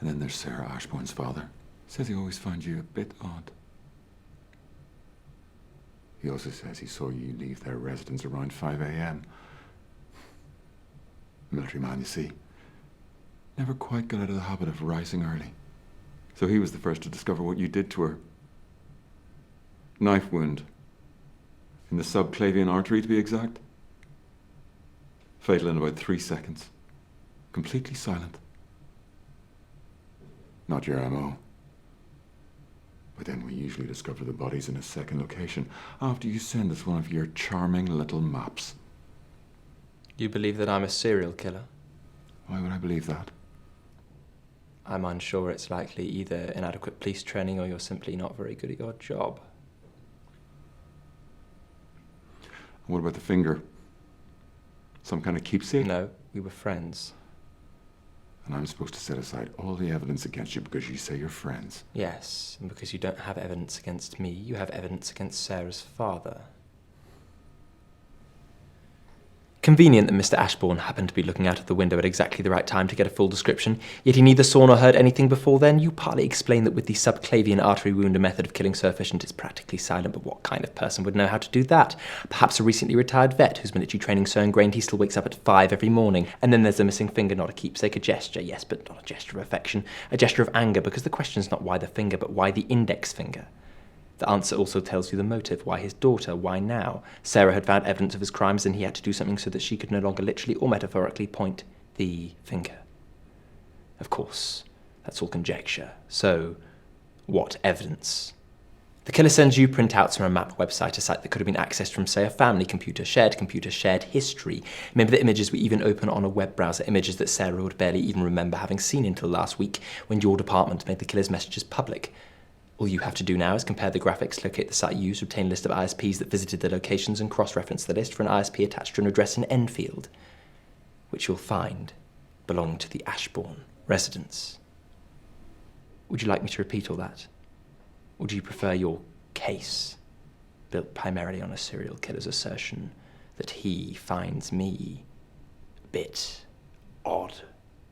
And then there's Sarah Ashbourne's father. Says he always finds you a bit odd. He also says he saw you leave their residence around 5 a.m. Military man, you see. Never quite got out of the habit of rising early. So he was the first to discover what you did to her. Knife wound. In the subclavian artery, to be exact. Fatal in about 3 seconds. Completely silent. Not your MO. But then we usually discover the bodies in a second location after you send us one of your charming little maps. You believe that I'm a serial killer? Why would I believe that? I'm unsure. It's likely either inadequate police training or you're simply not very good at your job. What about the finger? Some kind of keepsake? No, we were friends. And I'm supposed to set aside all the evidence against you because you say you're friends. Yes, and because you don't have evidence against me, you have evidence against Sarah's father. Convenient that Mr. Ashborne happened to be looking out of the window at exactly the right time to get a full description, yet he neither saw nor heard anything before then. You partly explain that with the subclavian artery wound, a method of killing so efficient it's practically silent, but what kind of person would know how to do that? Perhaps a recently retired vet whose military training so ingrained he still wakes up at 5 every morning. And then there's a missing finger, not a keepsake, a gesture, yes, but not a gesture of affection, a gesture of anger, because the question's not why the finger, but why the index finger. The answer also tells you the motive. Why his daughter? Why now? Sarah had found evidence of his crimes and he had to do something so that she could no longer literally or metaphorically point the finger. Of course, that's all conjecture. So, what evidence? The killer sends you printouts from a map website, a site that could have been accessed from, say, a family computer, shared history. Maybe the images were even open on a web browser, images that Sarah would barely even remember having seen until last week when your department made the killer's messages public. All you have to do now is compare the graphics, locate the site used, obtain a list of ISPs that visited the locations, and cross-reference the list for an ISP attached to an address in Enfield, which you'll find belonging to the Ashbourne residence. Would you like me to repeat all that? Or do you prefer your case, built primarily on a serial killer's assertion that he finds me a bit odd?